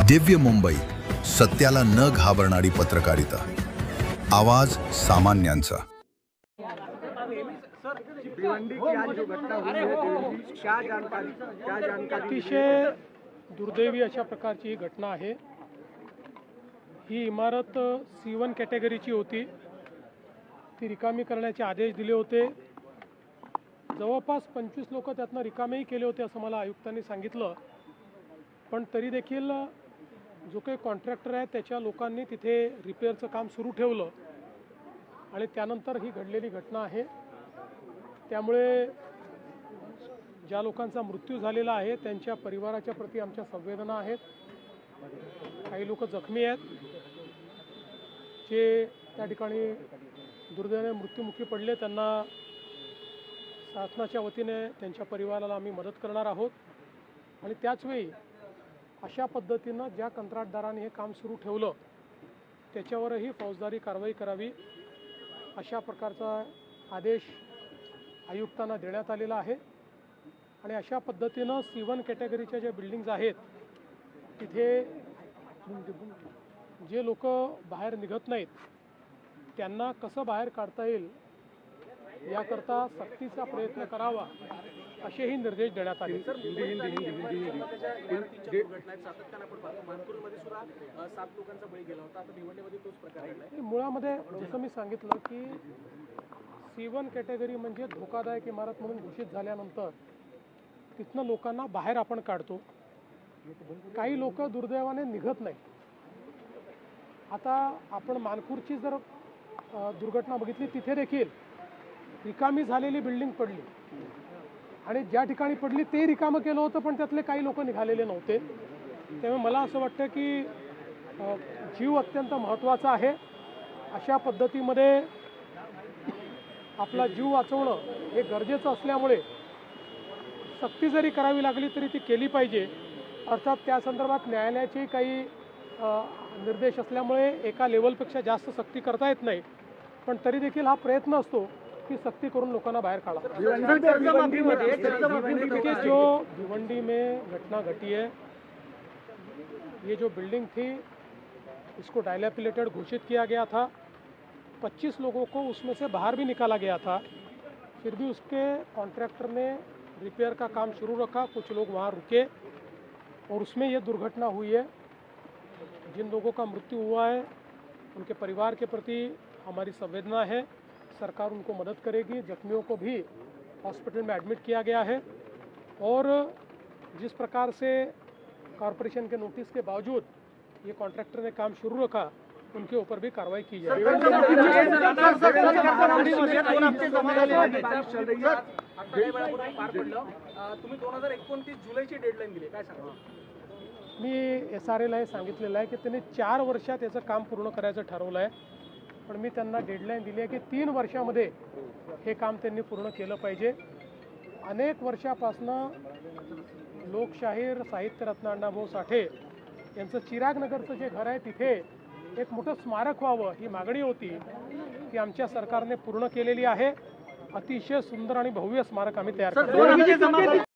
दिव्य मुंबई, सत्याला न घाबरणारी पत्रकारिता, आवाज सामान्यांचा। भिवंडी की आज जो घटना हुई है भिवंडी, क्या जानकारी अतिशय दुर्दैवी अशा प्रकारची ही घटना आहे। ही इमारत C1 कॅटेगरीची होती, ती रिकामी करण्याचे आदेश दिले होते। जवळपास 25 लोक त्यातनं रिकामेही केले होते असं मला आयुक्तांनी सांगितलं, पण तरी देखील जो काही कॉन्ट्रॅक्टर आहे त्याच्या लोकांनी तिथे रिपेअरचं काम सुरू ठेवलं आणि त्यानंतर ही घडलेली घटना आहे। त्यामुळे ज्या लोकांचा मृत्यू झालेला आहे त्यांच्या परिवाराच्या प्रती आमच्या संवेदना आहेत। काही लोक जखमी आहेत, जे त्या ठिकाणी दुर्दैवाने मृत्युमुखी पडले, त्यांना शासनाच्या वतीने त्यांच्या परिवाराला आम्ही मदत करणार आहोत। आणि त्याचवेळी अशा पद्धतीनं ज्या कंत्राटदाराने हे काम सुरू ठेवलं त्याच्यावरही फौजदारी कारवाई करावी अशा प्रकारचा आदेश आयुक्तांना देण्यात आलेला आहे। आणि अशा पद्धतीनं C1 कॅटेगरीच्या ज्या बिल्डिंग्स आहेत तिथे जे लोक बाहेर निघत नाहीत त्यांना कसं बाहेर काढता येईल याकरता सक्तीचा प्रयत्न करावा असेही निर्देश देण्यात आले। मुळामध्ये जसं मी सांगितलं की C1 कॅटेगरी म्हणजे धोकादायक इमारत म्हणून घोषित झाल्यानंतर तिथनं लोकांना बाहेर आपण काढतो। काही लोक दुर्दैवाने निघत नाही। आता आपण मानपूरची जर दुर्घटना बघितली, तिथे देखील रिकामी झालेली बिल्डिंग पडली आणि ज्या ठिकाणी पडली ते रिकामं केलं होतं, पण त्यातले काही लोक निघालेले नव्हते। त्यामुळे मला असं वाटतं की जीव अत्यंत महत्त्वाचा आहे। अशा पद्धतीमध्ये आपला जीव वाचवणं हे गरजेचं असल्यामुळे सक्ती जरी करावी लागली तरी ती केली पाहिजे। अर्थात त्या संदर्भात न्यायालयाचे काही निर्देश असल्यामुळे एका लेवलपेक्षा जास्त सक्ती करता येत नाही, पण तरी देखील हा प्रयत्न असतो की सक्ती करून लोकांना बाहर काढ़ा। जो भिवंडी में घटना घटी है, ये जो बिल्डिंग थी इसको डायलैपिलेटेड घोषित किया गया था। 25 लोगों को उसमें से बाहर भी निकाला गया था, फिर भी उसके कॉन्ट्रैक्टर ने रिपेयर का काम शुरू रखा। कुछ लोग वहाँ रुके और उसमें ये दुर्घटना हुई है। जिन लोगों का मृत्यु हुआ है उनके परिवार के प्रति हमारी संवेदना है। सरकार उनको मदद करेगी। जख्मियों को भी हॉस्पिटल में एडमिट किया गया है और जिस प्रकार से कॉरपोरेशन के नोटिस के बावजूद ये कॉन्ट्रैक्टर ने काम शुरू रखा, उनके ऊपर भी कार्रवाई की जाए। मी SRAला हे सांगितलेलं आहे की त्यांनी 4 वर्षात याचं काम पूर्ण करायचं ठरवलं आहे, पण मी त्यांना डेडलाईन दिली आहे की 3 वर्षामध्ये हे काम त्यांनी पूर्ण केलं पाहिजे। अनेक वर्षापासनं लोकशाहीर साहित्यरत्न अण्णाभाऊ साठे यांचं चिरागनगरचं जे घर आहे तिथे एक मोठं स्मारक व्हावं ही मागणी होती, ती आमच्या सरकारने पूर्ण केलेली आहे। अतिशय सुंदर आणि भव्य स्मारक आम्ही तयार करतो।